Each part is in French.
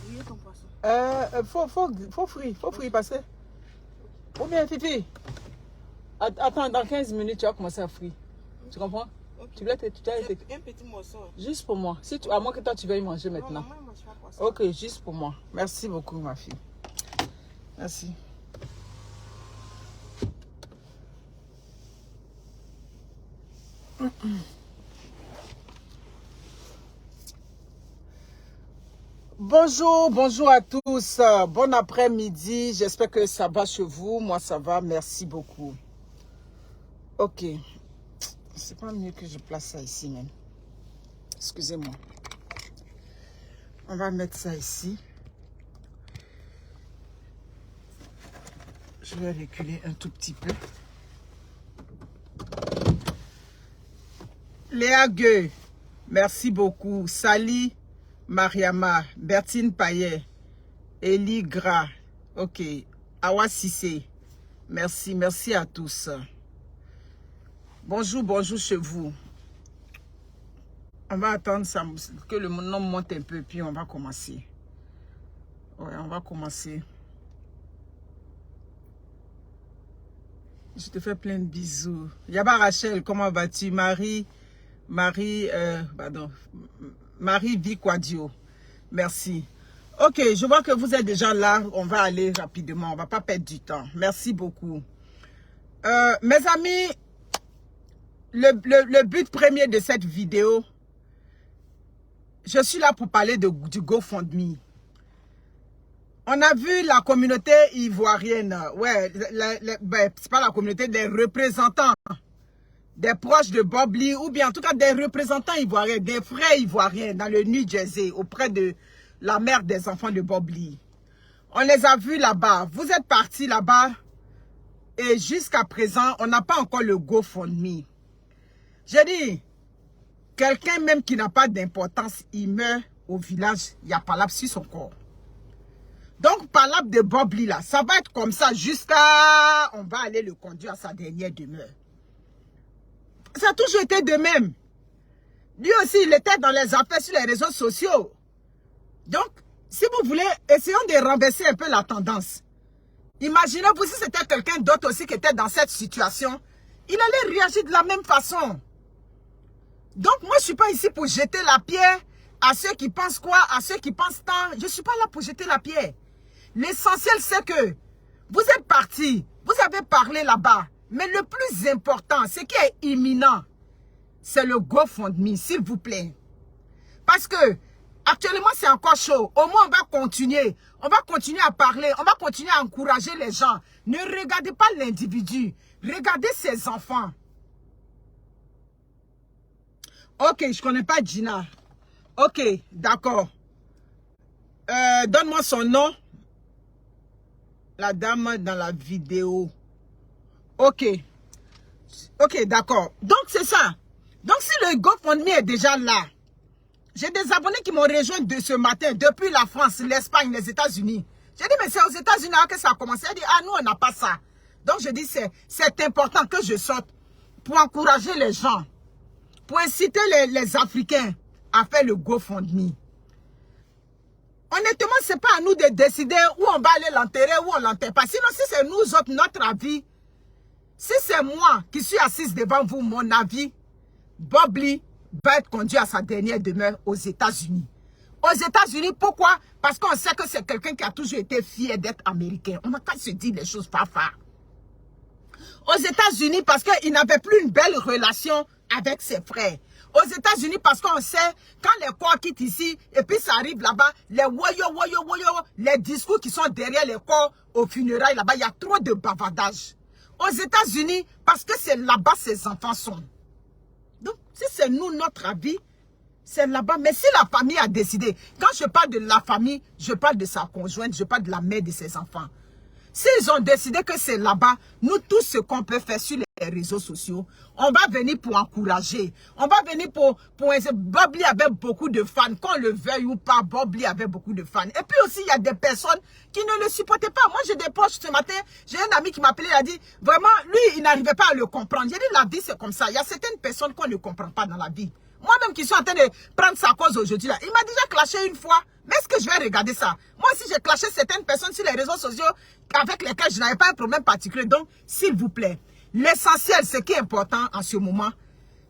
Oui, ton poisson. Faut frire passer. Ou bien, Fifi. Attends, dans 15 minutes, tu vas commencer à frire. Tu comprends? Okay. Tu dois être... Un petit morceau. Juste pour moi. Si tu... À moins que toi, tu veuilles manger maintenant. Non, maman, mange pas poisson. Ok, juste pour moi. Merci beaucoup, ma fille. Merci. Bonjour, bonjour à tous. Bon après-midi. J'espère que ça va chez vous. Moi, ça va. Merci beaucoup. Ok. C'est pas mieux que je place ça ici même. Excusez-moi. On va mettre ça ici. Je vais reculer un tout petit peu. Léa Gueux, merci beaucoup. Sali Mariama, Bertine Payet, Elie Gras, ok. Awa Sissé, merci, merci à tous. Bonjour, bonjour chez vous. On va attendre ça, que le nom monte un peu, puis on va commencer. Ouais, on va commencer. Je te fais plein de bisous. Yaba Rachel, comment vas-tu? Marie Vicquadio. Merci. Ok, je vois que vous êtes déjà là. On va aller rapidement. On va pas perdre du temps. Merci beaucoup. Mes amis, le but premier de cette vidéo, je suis là pour parler du GoFundMe. On a vu la communauté ivoirienne. Ouais, c'est pas la communauté, des représentants, des proches de Bob Lee, ou bien en tout cas des représentants ivoiriens, des frères ivoiriens dans le New Jersey, auprès de la mère des enfants de Bob Lee. On les a vus là-bas. Vous êtes partis là-bas et jusqu'à présent, on n'a pas encore le GoFundMe. J'ai dit, quelqu'un même qui n'a pas d'importance, il meurt au village, il n'y a pas là sur son corps. Donc, par là de Bob Lee, là, ça va être comme ça jusqu'à... On va aller le conduire à sa dernière demeure. Ça a toujours été de même. Lui aussi, il était dans les affaires sur les réseaux sociaux. Donc, si vous voulez, essayons de renverser un peu la tendance. Imaginez-vous si c'était quelqu'un d'autre aussi qui était dans cette situation. Il allait réagir de la même façon. Donc, moi, je ne suis pas ici pour jeter la pierre à ceux qui pensent quoi, à ceux qui pensent tant. Je ne suis pas là pour jeter la pierre. L'essentiel, c'est que vous êtes partis, vous avez parlé là-bas. Mais le plus important, ce qui est imminent, c'est le GoFundMe, s'il vous plaît. Parce que, actuellement, c'est encore chaud. Au moins, on va continuer. On va continuer à parler. On va continuer à encourager les gens. Ne regardez pas l'individu. Regardez ses enfants. Ok, je ne connais pas Gina. Ok, d'accord. Donne-moi son nom. La dame dans la vidéo. Ok. Ok, d'accord. Donc, c'est ça. Donc, si le GoFundMe est déjà là, j'ai des abonnés qui m'ont rejoint de ce matin, depuis la France, l'Espagne, les États-Unis. J'ai dit, mais c'est aux États-Unis que ça a commencé. Elle dit, ah, nous, on n'a pas ça. Donc, je dis, c'est important que je sorte pour encourager les gens, pour inciter les Africains à faire le GoFundMe. Honnêtement, ce n'est pas à nous de décider où on va aller l'enterrer, où on ne l'enterre pas. Sinon, si c'est nous autres, notre avis, si c'est moi qui suis assise devant vous, mon avis, Bob Lee va être conduit à sa dernière demeure aux États-Unis. Aux États-Unis, pourquoi? Parce qu'on sait que c'est quelqu'un qui a toujours été fier d'être américain. On n'a qu'à se dire les choses pas. Aux États-Unis, parce qu'il n'avait plus une belle relation avec ses frères. Aux États-Unis, parce qu'on sait, quand les corps quittent ici, et puis ça arrive là-bas, les les discours qui sont derrière les corps aux funérailles, là-bas, il y a trop de bavardage. Aux États-Unis, parce que c'est là-bas ses enfants sont. Donc, si c'est nous, notre avis, c'est là-bas. Mais si la famille a décidé, quand je parle de la famille, je parle de sa conjointe, je parle de la mère de ses enfants. S'ils ont décidé que c'est là-bas, nous tous ce qu'on peut faire sur les réseaux sociaux, on va venir pour encourager. On va venir pour Bob Lee avait beaucoup de fans, qu'on le veuille ou pas, Bob Lee avait beaucoup de fans. Et puis aussi, il y a des personnes qui ne le supportaient pas. Moi, j'ai des proches ce matin, j'ai un ami qui m'a appelé, il a dit, vraiment, lui, il n'arrivait pas à le comprendre. J'ai dit, la vie, c'est comme ça. Il y a certaines personnes qu'on ne comprend pas dans la vie. Moi-même qui suis en train de prendre sa cause aujourd'hui, là, il m'a déjà clashé une fois Mais est-ce que je vais regarder ça? Moi aussi, j'ai clashé certaines personnes sur les réseaux sociaux avec lesquelles je n'avais pas un problème particulier. Donc, s'il vous plaît, l'essentiel, ce qui est important en ce moment,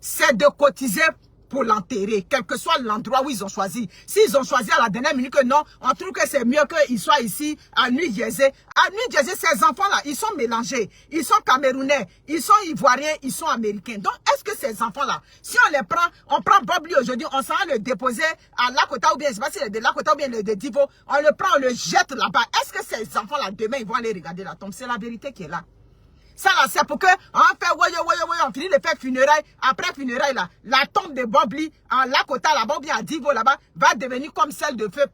c'est de cotiser pour l'enterrer, quel que soit l'endroit où ils ont choisi. S'ils ont choisi à la dernière minute que non, on trouve que c'est mieux qu'ils soient ici, à New Jersey. À New Jersey, ces enfants-là, ils sont mélangés. Ils sont camerounais, ils sont ivoiriens, ils sont américains. Donc, est-ce que ces enfants-là, si on les prend, on prend Bob Lee aujourd'hui, on s'en va le déposer à Lakota ou bien, je ne sais pas si c'est de Lakota ou bien de Divo, on le prend, on le jette là-bas. Est-ce que ces enfants-là, demain, ils vont aller regarder la tombe? C'est la vérité qui est là. Ça là, c'est pour que on fait on finit de faire funérailles. Après funérailles là, la tombe de Bob Lee en Lakota là-bas, ou bien à Divo là-bas, va devenir comme celle de feu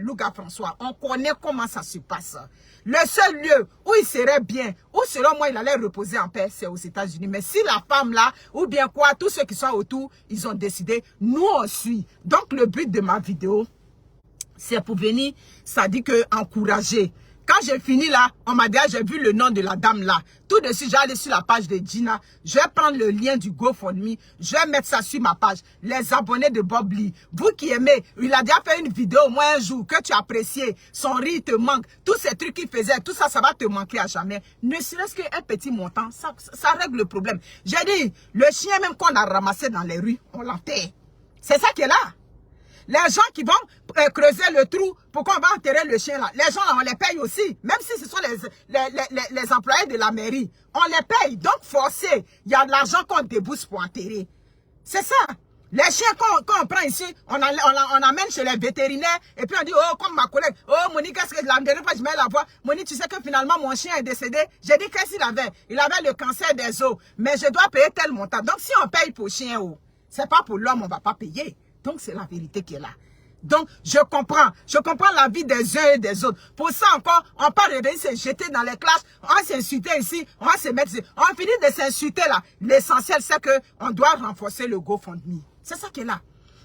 Louga François. On connaît comment ça se passe. Le seul lieu où il serait bien, où selon moi il allait reposer en paix, c'est aux États-Unis. Mais si la femme là, ou bien quoi, tous ceux qui sont autour, ils ont décidé, nous on suit. Donc le but de ma vidéo, c'est pour venir, ça dit que encourager. Quand j'ai fini là, on m'a dit, j'ai vu le nom de la dame là. Tout de suite, j'ai allé sur la page de Gina. Je vais prendre le lien du GoFundMe. Je vais mettre ça sur ma page. Les abonnés de Bob Lee. Vous qui aimez, il a déjà fait une vidéo au moins un jour que tu appréciais. Son rire te manque. Tous ces trucs qu'il faisait, tout ça, ça va te manquer à jamais. Ne serait-ce qu'un petit montant, ça règle le problème. J'ai dit, le chien même qu'on a ramassé dans les rues, on l'enterre. C'est ça qui est là. Les gens qui vont creuser le trou pour qu'on va enterrer le chien là, les gens là, on les paye aussi. Même si ce sont les employés de la mairie, on les paye. Donc forcé, il y a de l'argent qu'on débousse pour enterrer. C'est ça. Les chiens qu'on prend ici, on amène chez les vétérinaires et puis on dit, oh, comme ma collègue, oh, Monique, qu'est-ce que la dernière fois je mets la voix, Monique, tu sais que finalement mon chien est décédé. J'ai dit, qu'est-ce qu'il avait? Il avait le cancer des os, mais je dois payer tel montant. Donc si on paye pour chien, oh, c'est pas pour l'homme, on va pas payer. Donc, c'est la vérité qui est là. Donc, je comprends la vie des uns et des autres. Pour ça encore, on peut revenir se jeter dans les classes, on va s'insulter ici, on va se mettre ici. On finit de s'insulter là. L'essentiel, c'est qu'on doit renforcer le GoFundMe. C'est ça qui est là.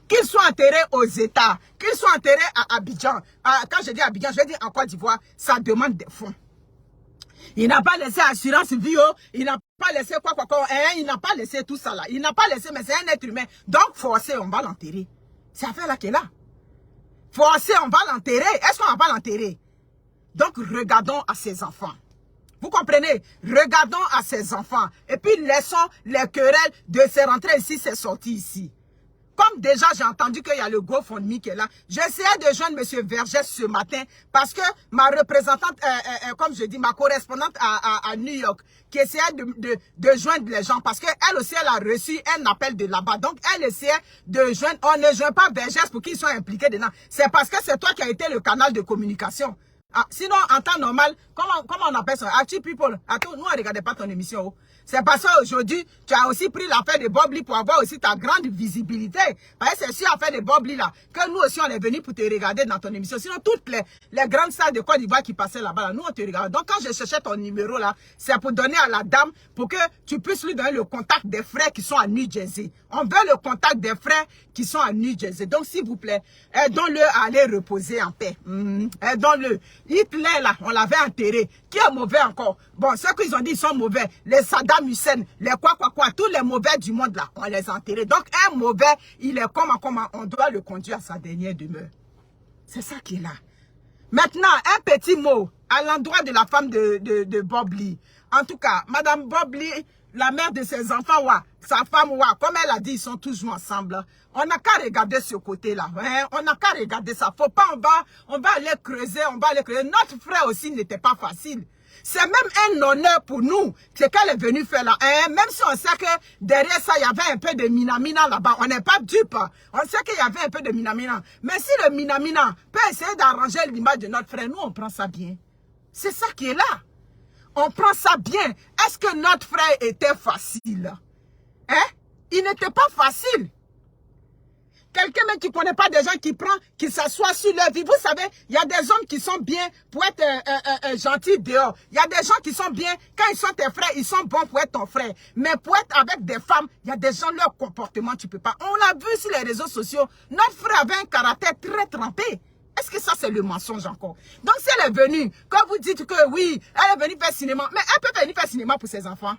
Qu'ils soient enterrés aux États, qu'ils soient enterrés à Abidjan. Quand je dis Abidjan, je dis en Côte d'Ivoire, ça demande des fonds. Il n'a pas laissé assurance vie, il n'a pas laissé quoi, il n'a pas laissé tout ça là. Il n'a pas laissé, mais c'est un être humain. Donc, forcé, on va l'enterrer. C'est affaire là qui est là. Forcé, on va l'enterrer. Est-ce qu'on va pas l'enterrer? Donc, regardons à ces enfants. Vous comprenez? Regardons à ces enfants. Et puis, laissons les querelles de ces rentrées ici, c'est sorti ici. Comme déjà, j'ai entendu qu'il y a le GoFundMe qui est là. J'essayais de joindre M. Vergès ce matin parce que ma représentante, comme je dis, ma correspondante à New York, qui essayait de joindre les gens parce qu'elle aussi, elle a reçu un appel de là-bas. Donc, elle essayait de joindre. On ne joint pas Vergès pour qu'ils soient impliqués dedans. C'est parce que c'est toi qui as été le canal de communication. Ah, sinon, en temps normal, comment on appelle ça? Actu People. Attends, nous, on ne regardait pas ton émission. C'est parce qu'aujourd'hui, tu as aussi pris l'affaire de Bob Lee pour avoir aussi ta grande visibilité. Parce que c'est sur l'affaire de Bob Lee là, que nous aussi on est venus pour te regarder dans ton émission. Sinon, toutes les grandes stars de Côte d'Ivoire qui passaient là-bas, là, nous on te regarde. Donc quand je cherchais ton numéro là, c'est pour donner à la dame, pour que tu puisses lui donner le contact des frères qui sont à New Jersey. On veut le contact des frères qui sont à New Jersey. Donc s'il vous plaît, aidons-le à aller reposer en paix. Aidons-le. Hitler là, on l'avait enterré. Qui est mauvais encore? Bon, ceux qu'ils ont dit, ils sont mauvais. Les Saddam Hussein, les quoi, tous les mauvais du monde là, on les a enterrés. Donc, un mauvais, il est comment, on doit le conduire à sa dernière demeure. C'est ça qui est là. Maintenant, un petit mot à l'endroit de la femme de Bob Lee. En tout cas, Madame Bob Lee, la mère de ses enfants, ouais, sa femme, ouais, comme elle a dit, ils sont toujours ensemble. On n'a qu'à regarder ce côté-là. Hein? On n'a qu'à regarder ça. Faut pas, on va aller creuser, Notre frère aussi n'était pas facile. C'est même un honneur pour nous, ce qu'elle est venue faire là. Hein? Même si on sait que derrière ça, il y avait un peu de minamina là-bas. On n'est pas dupe. On sait qu'il y avait un peu de minamina. Mais si le minamina peut essayer d'arranger l'image de notre frère, nous, on prend ça bien. C'est ça qui est là. On prend ça bien. Est-ce que notre frère était facile? Hein? Il n'était pas facile. Quelqu'un même qui ne connaît pas des gens qui s'assoient sur leur vie. Vous savez, il y a des hommes qui sont bien pour être gentils dehors. Il y a des gens qui sont bien, quand ils sont tes frères, ils sont bons pour être ton frère. Mais pour être avec des femmes, il y a des gens, leur comportement, tu ne peux pas. On l'a vu sur les réseaux sociaux. Notre frère avait un caractère très trempé. Est-ce que ça, c'est le mensonge encore? Donc, si elle est venue, quand vous dites que oui, elle est venue faire cinéma, mais elle peut venir faire cinéma pour ses enfants.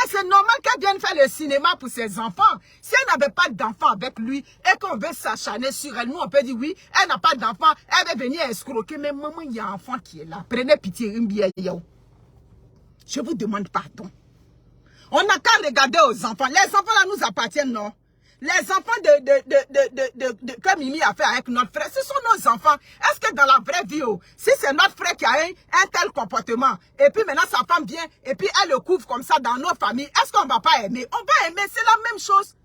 Et c'est normal qu'elle vienne faire le cinéma pour ses enfants. Si elle n'avait pas d'enfant avec lui et qu'on veut s'acharner sur elle, nous on peut dire oui, elle n'a pas d'enfant, elle va venir escroquer. Mais maman, il y a un enfant qui est là. Prenez pitié, je vous demande pardon. On n'a qu'à regarder aux enfants. Les enfants là nous appartiennent, non? Les enfants que Mimi a fait avec notre frère, ce sont nos enfants. Est-ce que dans la vraie vie, si c'est notre frère qui a un tel comportement, et puis maintenant sa femme vient, et puis elle le couvre comme ça dans nos familles, est-ce qu'on ne va pas aimer? On va aimer, c'est la même chose.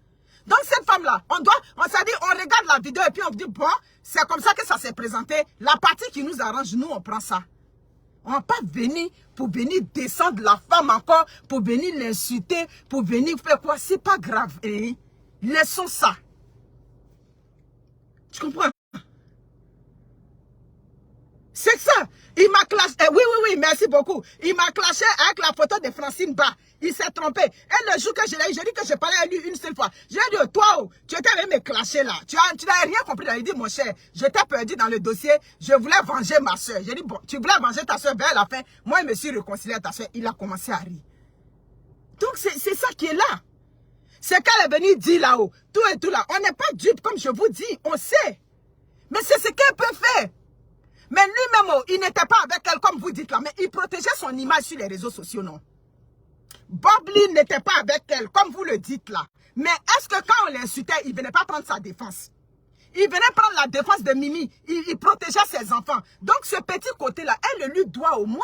Donc cette femme-là, on s'est dit, on regarde la vidéo et puis on dit, bon, c'est comme ça que ça s'est présenté. La partie qui nous arrange, nous on prend ça. On ne va pas venir pour venir descendre la femme encore, pour venir l'insulter, pour venir faire quoi? C'est pas grave, hein? Laissons ça. Tu comprends? C'est ça. Il m'a clashé. Oui, merci beaucoup. Il m'a clashé avec la photo de Francine Ba. Il s'est trompé. Et le jour que je l'ai eu, j'ai dit que je parlais à lui une seule fois. J'ai dit, toi, tu étais même me clasher là. Tu n'avais rien compris. Il dit, mon cher, je t'ai perdu dans le dossier. Je voulais venger ma soeur. J'ai dit, bon, tu voulais venger ta soeur. Vers la fin, moi, je me suis réconcilié à ta soeur. Il a commencé à rire. Donc, c'est ça qui est là. C'est qu'elle est venue dire là-haut, tout et tout là. On n'est pas dupe, comme je vous dis, on sait. Mais c'est ce qu'elle peut faire. Mais lui-même, il n'était pas avec elle, comme vous dites là, mais il protégeait son image sur les réseaux sociaux, non? Bob Lee n'était pas avec elle, comme vous le dites là. Mais est-ce que quand on l'insultait, il ne venait pas prendre sa défense? Il venait prendre la défense de Mimi. Il protégeait ses enfants. Donc ce petit côté-là, elle lui doit au moins.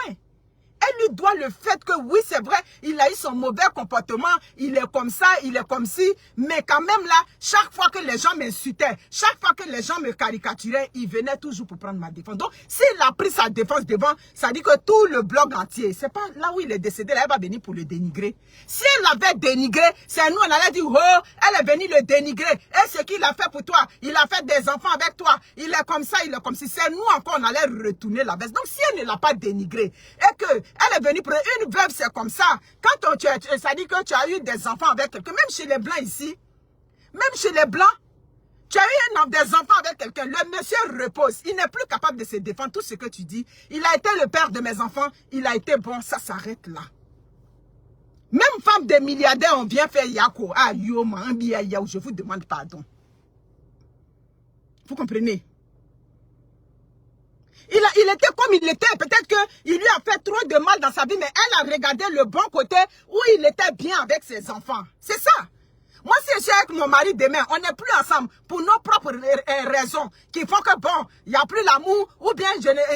Elle lui doit le fait que oui, c'est vrai, il a eu son mauvais comportement, il est comme ça, il est comme ci, mais quand même là, chaque fois que les gens m'insultaient, chaque fois que les gens me caricaturaient, il venait toujours pour prendre ma défense. Donc, s'il a pris sa défense devant, ça dit que tout le blog entier, c'est pas là où il est décédé, là, elle va venir pour le dénigrer. Si elle l'avait dénigré, c'est nous, on allait dire, oh, elle est venue le dénigrer. Et ce qu'il a fait pour toi, il a fait des enfants avec toi, il est comme ça, il est comme si. C'est nous encore, on allait retourner la veste. Donc, si elle ne l'a pas dénigré, et que elle est venue pour une veuve, c'est comme ça. Quand ça dit que tu as eu des enfants avec quelqu'un, même chez les blancs ici, même chez les blancs, tu as eu des enfants avec quelqu'un, le monsieur repose, il n'est plus capable de se défendre, tout ce que tu dis. Il a été le père de mes enfants, il a été bon, ça s'arrête là. Même femme des milliardaires, on vient faire yako, ah yo, je vous demande pardon. Vous comprenez? Il était comme il était. Peut-être qu'il lui a fait trop de mal dans sa vie, mais elle a regardé le bon côté où il était bien avec ses enfants. C'est ça. Moi, si je suis avec mon mari demain, on n'est plus ensemble pour nos propres raisons qui font que, bon, il n'y a plus l'amour, ou bien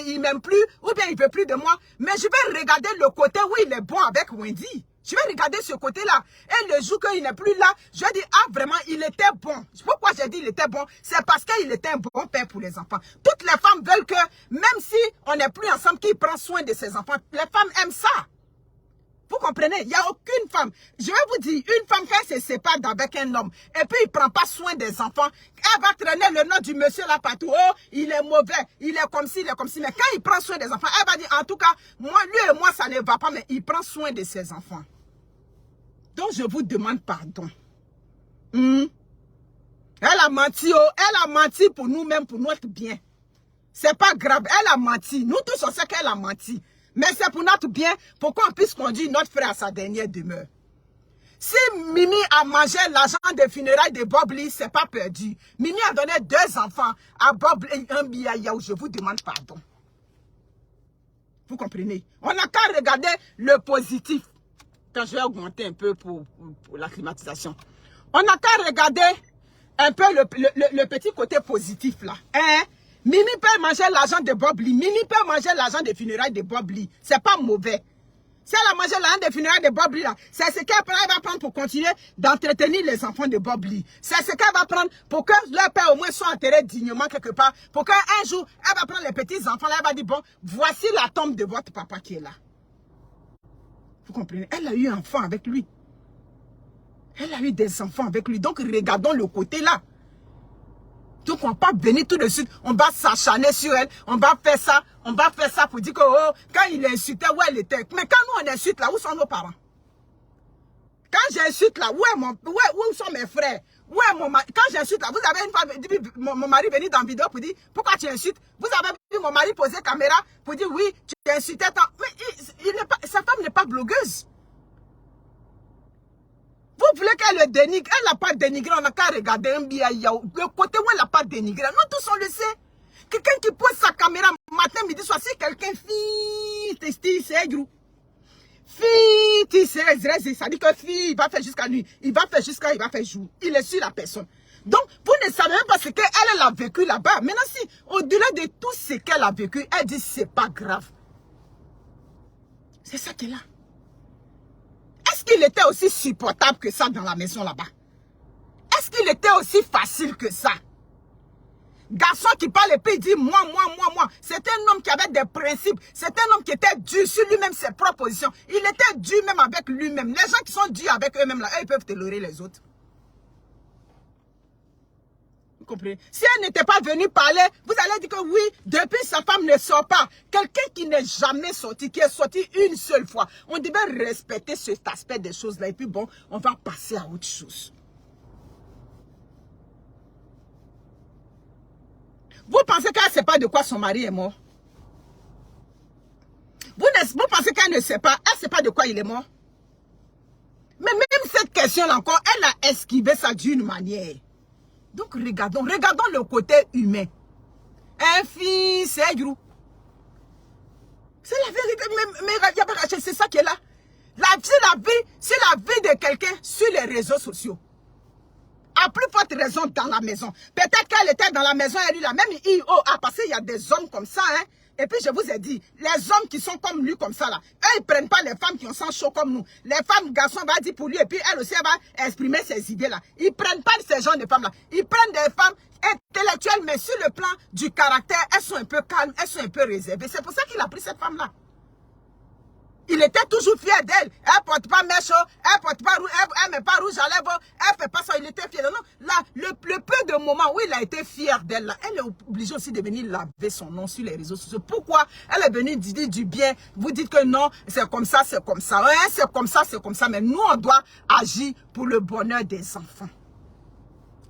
il m'aime plus, ou bien il ne veut plus de moi. Mais je vais regarder le côté où il est bon avec Wendy. Je vais regarder ce côté-là. Et le jour qu'il n'est plus là, je vais dire, ah vraiment, il était bon. Pourquoi j'ai dit il était bon? C'est parce qu'il était un bon père pour les enfants. Toutes les femmes veulent que, même si on n'est plus ensemble, qu'il prend soin de ses enfants. Les femmes aiment ça. Vous comprenez? Il n'y a aucune femme. Je vais vous dire, une femme qui se sépare avec un homme, et puis il ne prend pas soin des enfants, elle va traîner le nom du monsieur là partout. Oh, il est mauvais, il est comme ci, il est comme ci. Mais quand il prend soin des enfants, elle va dire, en tout cas, moi, lui et moi, ça ne va pas, mais il prend soin de ses enfants. Donc, je vous demande pardon. Elle a menti, oh, elle a menti pour nous-mêmes, pour notre bien. C'est pas grave, elle a menti. Nous tous, on sait qu'elle a menti. Mais c'est pour notre bien, pour qu'on puisse conduire notre frère à sa dernière demeure. Si Mimi a mangé l'argent des funérailles de Bob Lee, c'est pas perdu. Mimi a donné 2 enfants à Bob Lee, un biaïa, je vous demande pardon. Vous comprenez? On n'a qu'à regarder le positif. Quand je vais augmenter un peu pour la climatisation. On n'a qu'à regarder un peu le petit côté positif là. Hein? Mimi peut manger l'argent de Bob Lee. Mimi peut manger l'argent des funérailles de Bob Lee. C'est pas mauvais. Si elle a mangé l'argent des funérailles de Bob Lee là, c'est ce qu'elle va prendre pour continuer d'entretenir les enfants de Bob Lee. C'est ce qu'elle va prendre pour que leur père au moins soit enterré dignement quelque part. Pour qu'un jour, elle va prendre les petits enfants là, elle va dire, bon, voici la tombe de votre papa qui est là. Vous comprenez? Elle a eu un enfant avec lui. Elle a eu des enfants avec lui. Donc, regardons le côté là. Donc, on ne va pas venir tout de suite. On va s'acharner sur elle. On va faire ça. On va faire ça pour dire que, oh, quand il insultait, où elle était. Mais quand nous, on insulte là, où sont nos parents? Quand j'insulte là, où sont mes frères? Où est mon mari? Quand j'insulte là, vous avez une femme, mon mari venu dans la vidéo pour dire, pourquoi tu insultes? Vous avez vu mon mari poser caméra pour dire, oui, tu insultais tant. Mais sa femme n'est pas blogueuse. vous voulez qu'elle le dénigre? Elle n'a pas dénigré, on n'a qu'à regarder un billet. Le côté où elle n'a pas dénigré. Nous tous on le sait. Quelqu'un qui pose sa caméra matin, midi, soir, si quelqu'un fille, c'est gros. Fille, ça dit que fille, il va faire jusqu'à nuit. Il va faire jusqu'à, il va faire jour. Il est sur la personne. Donc, vous ne savez même pas ce qu'elle a vécu là-bas. Maintenant, si, au-delà de tout ce qu'elle a vécu, elle dit c'est pas grave. C'est ça qu'elle a. Est-ce qu'il était aussi supportable que ça dans la maison là-bas? Est-ce qu'il était aussi facile que ça? Garçon qui parle et puis il dit moi. C'est un homme qui avait des principes. C'est un homme qui était dur sur lui-même, ses propres positions. Il était dur même avec lui-même. Les gens qui sont durs avec eux-mêmes là, eux, ils peuvent tolérer les autres. Vous comprenez? Si elle n'était pas venue parler, vous allez dire que oui, depuis sa femme ne sort pas. Quelqu'un qui n'est jamais sorti, qui est sorti une seule fois. On devait respecter cet aspect des choses là. Et puis bon, on va passer à autre chose. Vous pensez qu'elle ne sait pas de quoi son mari est mort? Vous pensez qu'elle ne sait pas? Elle ne sait pas de quoi il est mort? Mais même cette question-là encore, elle a esquivé ça d'une manière. Donc regardons le côté humain. Un fils, c'est gros. C'est la vérité, mais c'est ça qui est là. C'est la vie de quelqu'un sur les réseaux sociaux. À plus forte raison dans la maison. Peut-être qu'elle était dans la maison, elle lui là. Même parce qu'il y a des hommes comme ça, hein. Et puis je vous ai dit, les hommes qui sont comme lui, comme ça là, eux ils prennent pas les femmes qui ont sang chaud comme nous. Les femmes, garçons va dire pour lui, et puis elle aussi elle va exprimer ses idées là. Ils prennent pas ces genres de femmes là. Ils prennent des femmes intellectuelles, mais sur le plan du caractère, elles sont un peu calmes, elles sont un peu réservées. C'est pour ça qu'il a pris cette femme là. Il était toujours fier d'elle. Elle porte pas mèche, elle porte pas rouge, elle met pas rouge à lèvres, elle fait pas ça, il était fier. Non, là, le peu de moments où il a été fier d'elle, elle est obligée aussi de venir laver son nom sur les réseaux sociaux. Pourquoi? Elle est venue dire du bien. Vous dites que non, c'est comme ça, c'est comme ça. Ouais, c'est comme ça, c'est comme ça. Mais nous, on doit agir pour le bonheur des enfants.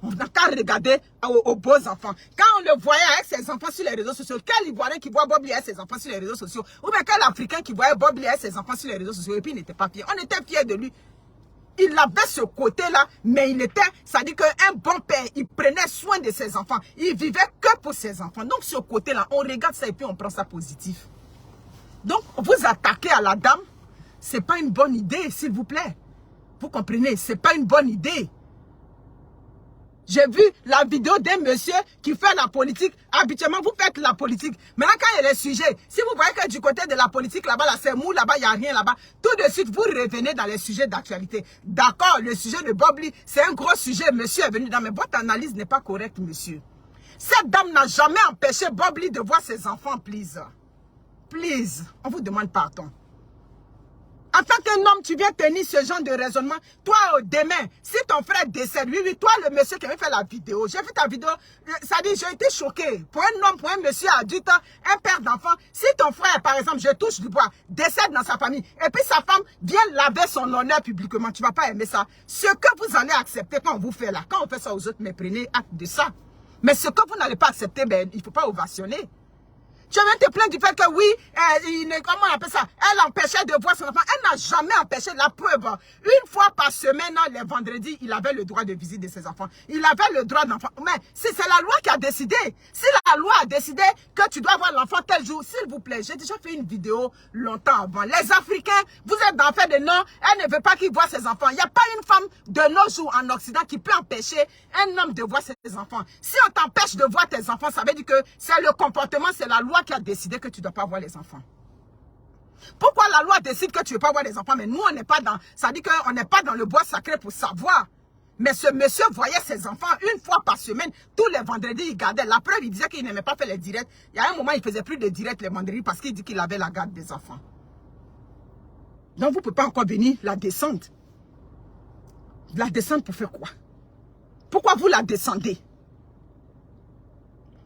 On n'a qu'à regarder aux beaux enfants. Quand on le voyait avec ses enfants sur les réseaux sociaux, quel Ivoirien qui voit Bob Lee avec ses enfants sur les réseaux sociaux, ou bien quel Africain qui voyait Bob Lee avec ses enfants sur les réseaux sociaux, et puis il n'était pas fier. On était fiers de lui. Il avait ce côté-là, mais il était, ça dit qu'un bon père, il prenait soin de ses enfants. Il vivait que pour ses enfants. Donc ce côté-là, on regarde ça et puis on prend ça positif. Donc vous attaquez à la dame, c'est pas une bonne idée, s'il vous plaît. Vous comprenez, c'est pas une bonne idée. J'ai vu la vidéo d'un monsieur qui fait la politique. Habituellement, vous faites la politique. Maintenant, quand il y a les sujets, si vous voyez que du côté de la politique, là-bas, là, c'est mou, là-bas, il n'y a rien là-bas, tout de suite, vous revenez dans les sujets d'actualité. D'accord, le sujet de Bob Lee, c'est un gros sujet. Monsieur est venu dans, mais votre analyse n'est pas correcte, monsieur. Cette dame n'a jamais empêché Bob Lee de voir ses enfants, please. Please, on vous demande pardon. En tant qu'un homme, tu viens tenir ce genre de raisonnement. Toi, demain, si ton frère décède, oui, toi, le monsieur qui avait fait la vidéo, j'ai vu ta vidéo, ça dit, j'ai été choqué. Pour un homme, pour un monsieur adulte, un père d'enfant, si ton frère, par exemple, je touche du bois, décède dans sa famille, et puis sa femme vient laver son honneur publiquement, tu ne vas pas aimer ça. Ce que vous allez accepter quand on vous fait là, quand on fait ça aux autres, mais prenez acte de ça. Mais ce que vous n'allez pas accepter, ben, il ne faut pas ovationner. Tu viens te plaindre du fait que oui, comment on appelle ça? Elle empêchait de voir son enfant. Elle n'a jamais empêché la preuve. Une fois par semaine, les vendredis, il avait le droit de visite de ses enfants. Il avait le droit d'enfant. Mais c'est la loi qui a décidé. Si la loi a décidé que tu dois voir l'enfant tel jour, s'il vous plaît, j'ai déjà fait une vidéo longtemps avant. Les Africains, vous êtes dans le fait de non, elle ne veut pas qu'il voit ses enfants. Il n'y a pas une femme de nos jours en Occident qui peut empêcher un homme de voir ses enfants. Si on t'empêche de voir tes enfants, ça veut dire que c'est le comportement, c'est la loi qui a décidé que tu ne dois pas voir les enfants. Pourquoi la loi décide que tu ne veux pas voir les enfants? Mais nous, on n'est pas dans... Ça dit qu'on n'est pas dans le bois sacré pour savoir. Mais ce monsieur voyait ses enfants une fois par semaine. Tous les vendredis, il gardait. La preuve, il disait qu'il n'aimait pas faire les directs. Il y a un moment, il ne faisait plus de directs les vendredis parce qu'il dit qu'il avait la garde des enfants. Donc, vous ne pouvez pas encore venir la descendre. La descendre pour faire quoi? Pourquoi vous la descendez?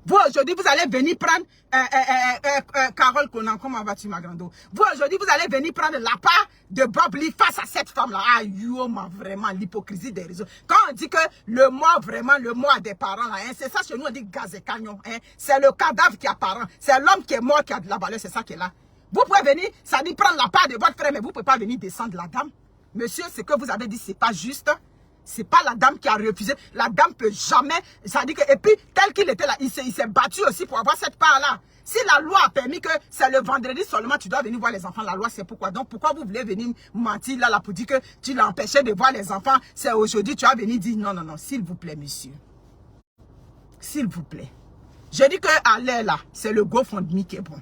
Vous, aujourd'hui, vous allez venir prendre Carole Conan. Comment vas-tu, ma grande? Vous, aujourd'hui, vous allez venir prendre la part de Bob Lee face à cette femme-là. Ah, vraiment, l'hypocrisie des réseaux. Quand on dit que le mort, vraiment, le mort a des parents, là, hein, c'est ça, chez nous, on dit gaz et cagnon. Hein, c'est le cadavre qui a parents. C'est l'homme qui est mort qui a de la valeur. C'est ça qui est là. Vous pouvez venir, ça dit prendre la part de votre frère, mais vous ne pouvez pas venir descendre la dame. Monsieur, ce que vous avez dit, ce n'est pas juste. C'est pas la dame qui a refusé. La dame peut jamais... Ça dit que... Et puis, tel qu'il était là, il s'est battu aussi pour avoir cette part-là. Si la loi a permis que c'est le vendredi seulement, tu dois venir voir les enfants, la loi c'est pourquoi. Donc, pourquoi vous voulez venir mentir là pour dire que tu l'empêchais de voir les enfants? C'est aujourd'hui, tu vas venir dire non, non, non, s'il vous plaît, monsieur. S'il vous plaît. Je dis que à l'air là, c'est le GoFundMe qui est bon.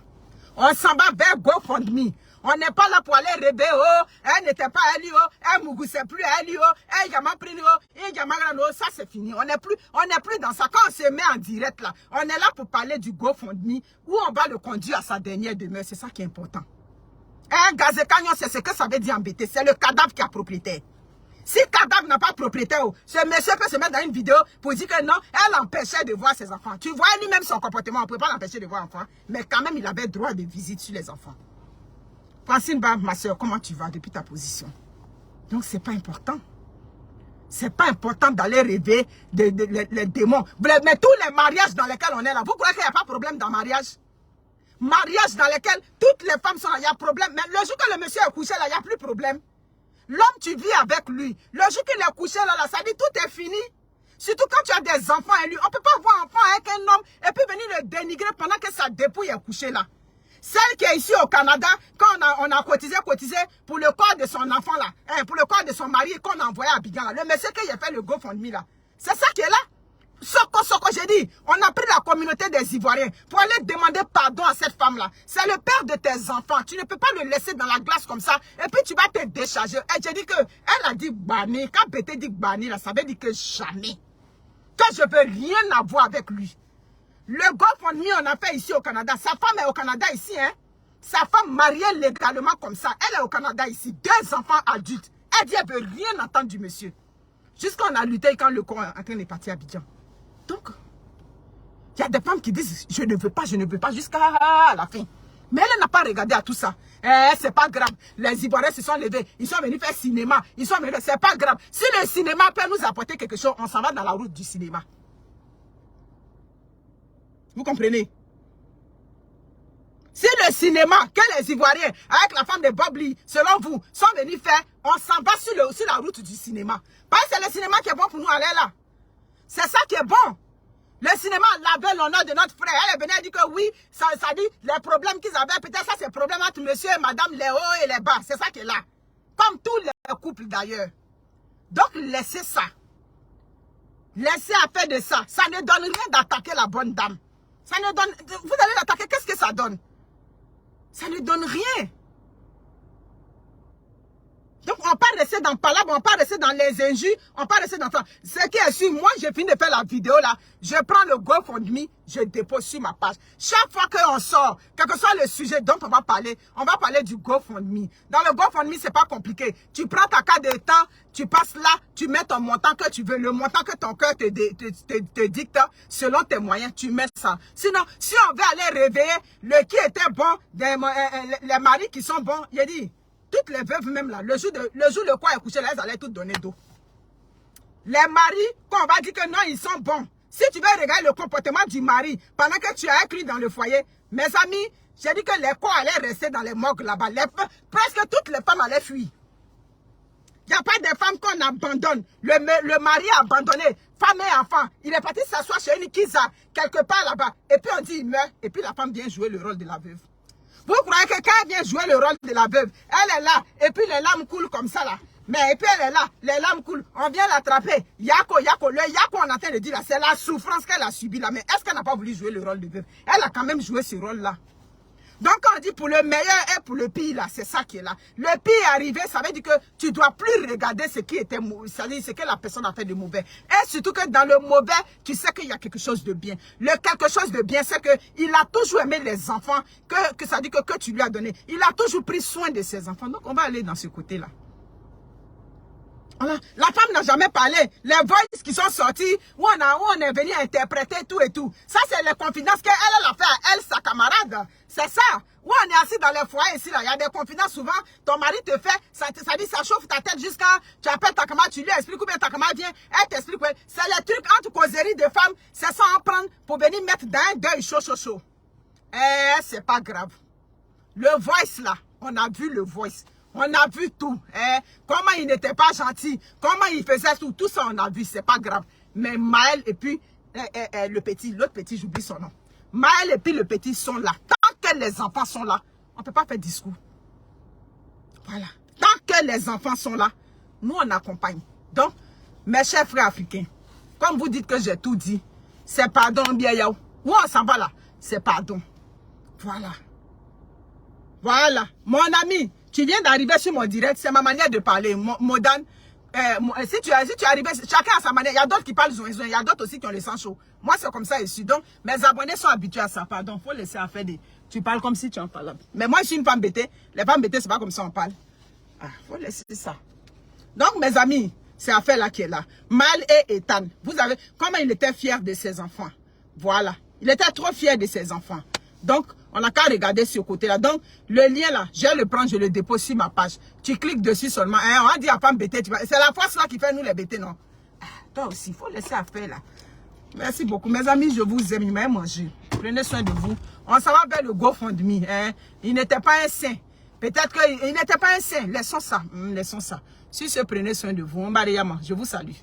On s'en va vers GoFundMe. On n'est pas là pour aller rêver, oh, elle n'était pas elle, oh, elle mougoussait plus elle, oh, elle yama pris, oh, elle yama grano, ça c'est fini. On n'est plus dans ça. Quand on se met en direct là, on est là pour parler du GoFundMe où on va le conduire à sa dernière demeure. C'est ça qui est important. Un gazécagnon, c'est ce que ça veut dire embêter. C'est le cadavre qui a propriétaire. Si le cadavre n'a pas propriétaire, oh, ce monsieur peut se mettre dans une vidéo pour dire que non, elle empêchait de voir ses enfants. Tu vois lui-même son comportement, on ne peut pas l'empêcher de voir enfants, mais quand même il avait droit de visite sur les enfants. Francine Ba, ma soeur, comment tu vas depuis ta position? Donc, c'est pas important. C'est pas important d'aller rêver les démons. Mais tous les mariages dans lesquels on est là, vous croyez qu'il n'y a pas de problème dans le mariage? Mariage dans lequel toutes les femmes sont là, il y a problème. Mais le jour que le monsieur est couché là, il n'y a plus de problème. L'homme, tu vis avec lui. Le jour qu'il est couché là, ça dit tout est fini. Surtout quand tu as des enfants et lui. On ne peut pas avoir un enfant avec un homme et puis venir le dénigrer pendant que sa dépouille est couchée là. Celle qui est ici au Canada, quand on a cotisé pour le corps de son enfant là, pour le corps de son mari qu'on a envoyé à Abidjan là, le monsieur qui a fait le GoFundMe là, c'est ça qui est là. Soko, j'ai dit, on a pris la communauté des Ivoiriens pour aller demander pardon à cette femme là. C'est le père de tes enfants, tu ne peux pas le laisser dans la glace comme ça et puis tu vas te décharger. Et j'ai dit que, elle a dit Bani, quand Bété dit Bani là, ça veut dire que jamais, que je veux rien avoir avec lui. Le GoFundMe, on a fait ici au Canada. Sa femme est au Canada ici, hein. Sa femme mariée légalement comme ça. Elle est au Canada ici. 2 enfants adultes. Elle dit, elle veut rien entendre du monsieur. Jusqu'à on a lutté quand le corps est en train de partir à Abidjan. Donc, il y a des femmes qui disent, je ne veux pas, jusqu'à la fin. Mais elle n'a pas regardé à tout ça. C'est pas grave. Les Ivoiriens se sont levés. Ils sont venus faire cinéma. C'est pas grave. Si le cinéma peut nous apporter quelque chose, on s'en va dans la route du cinéma. Vous comprenez? Si le cinéma que les Ivoiriens, avec la femme de Bob Lee, selon vous, sont venus faire, on s'en va sur la route du cinéma. Parce que c'est le cinéma qui est bon pour nous aller là. C'est ça qui est bon. Le cinéma lavait l'honneur de notre frère. Elle est venue dire que oui, ça dit les problèmes qu'ils avaient, peut-être ça c'est le problème entre monsieur et madame, les hauts et les bas. C'est ça qui est là. Comme tous les couples d'ailleurs. Donc laissez ça. Laissez à faire de ça. Ça ne donne rien d'attaquer la bonne dame. Ça ne donne... Vous allez l'attaquer, qu'est-ce que ça donne? Ça ne donne rien. Donc, on ne peut pas rester dans palabre, on ne peut pas rester dans les injures, on ne peut pas rester dans ça. Ce qui est sûr, moi, j'ai fini de faire la vidéo là, je prends le GoFundMe, je dépose sur ma page. Chaque fois qu'on sort, quel que soit le sujet dont on va parler du GoFundMe. Dans le GoFundMe, c'est pas compliqué. Tu prends ta carte de temps, tu passes là, tu mets ton montant que tu veux, le montant que ton cœur te dicte, selon tes moyens, tu mets ça. Sinon, si on veut aller réveiller le qui était bon, les maris qui sont bons, il a dit... Toutes les veuves même là, le jour le quoi est couché là, elles allaient toutes donner d'eau. Les maris, quand on va dire que non, ils sont bons. Si tu veux regarder le comportement du mari pendant que tu as écrit dans le foyer, mes amis, j'ai dit que les corps allaient rester dans les morgues là-bas. Presque toutes les femmes allaient fuir. Il n'y a pas de femmes qu'on abandonne. Le mari a abandonné, femme et enfant. Il est parti s'asseoir chez une Kiza, quelque part là-bas. Et puis on dit il meurt, et puis la femme vient jouer le rôle de la veuve. Vous croyez que quand elle vient jouer le rôle de la veuve, elle est là, et puis les larmes coulent comme ça là. Mais et puis elle est là, les larmes coulent, on vient l'attraper. Yako, le Yako, on est en train de dire là, c'est la souffrance qu'elle a subie là. Mais est-ce qu'elle n'a pas voulu jouer le rôle de veuve? Elle a quand même joué ce rôle là. Donc quand on dit pour le meilleur et pour le pire là, c'est ça qui est là. Le pire est arrivé, ça veut dire que tu ne dois plus regarder ce qui était mauvais, c'est-à-dire ce que la personne a fait de mauvais. Et surtout que dans le mauvais, tu sais qu'il y a quelque chose de bien. Le quelque chose de bien, c'est qu'il a toujours aimé les enfants, que ça dit que tu lui as donné. Il a toujours pris soin de ses enfants. Donc on va aller dans ce côté-là. Voilà. La femme n'a jamais parlé. Les voices qui sont sorties, où on est venu interpréter tout et tout. Ça, c'est les confidences qu'elle a fait à elle, sa camarade. C'est ça. Où on est assis dans les foyers ici, là. Il y a des confidences souvent. Ton mari te fait, ça dit, ça chauffe ta tête jusqu'à, tu appelles ta camarade, tu lui expliques ou bien ta camarade vient, elle t'explique. C'est les trucs entre causeries de femmes, c'est ça en prendre pour venir mettre dans un deuil chaud. C'est pas grave. Le voice, là, on a vu le voice. On a vu tout. Hein? Comment il n'était pas gentil. Comment il faisait tout. Tout ça, on a vu. C'est pas grave. Mais Maël et puis le petit, l'autre petit, j'oublie son nom. Maël et puis le petit sont là. Tant que les enfants sont là, on ne peut pas faire discours. Voilà. Tant que les enfants sont là, nous, on accompagne. Donc, mes chers frères africains, comme vous dites que j'ai tout dit, c'est pardon, bien yao. Où on s'en va là? C'est pardon. Voilà. Voilà. Mon ami, tu viens d'arriver sur mon direct, c'est ma manière de parler. Modane. Si tu es arrivé, chacun a sa manière. Il y a d'autres qui parlent zoin. Il y a d'autres aussi qui ont le sang chaud. Moi, c'est comme ça ici. Donc, mes abonnés sont habitués à ça. Pardon, faut laisser à faire des... Tu parles comme si tu en parlais. Mais moi, je suis une femme bêtée. Les femmes bêtées, c'est pas comme ça on parle. Ah, faut laisser ça. Donc, mes amis, c'est affaire là qui est là. Mal et Ethan. Vous avez... Comment il était fier de ses enfants. Voilà. Il était trop fier de ses enfants. Donc, on n'a qu'à regarder ce côté-là. Donc, le lien là, je vais le prendre, je le dépose sur ma page. Tu cliques dessus seulement. Hein, on va dire à femme bêtée. C'est la force là qui fait nous les bêtés, non? Ah, toi aussi, il faut laisser affaire là. Merci beaucoup. Mes amis, je vous aime. Il m'a mangé. Prenez soin de vous. On s'en va vers le GoFundMe. Hein. Il n'était pas un saint. Peut-être qu'il n'était pas un saint. Laissons ça. Laissons ça. Si ce prenez soin de vous. Je vous salue.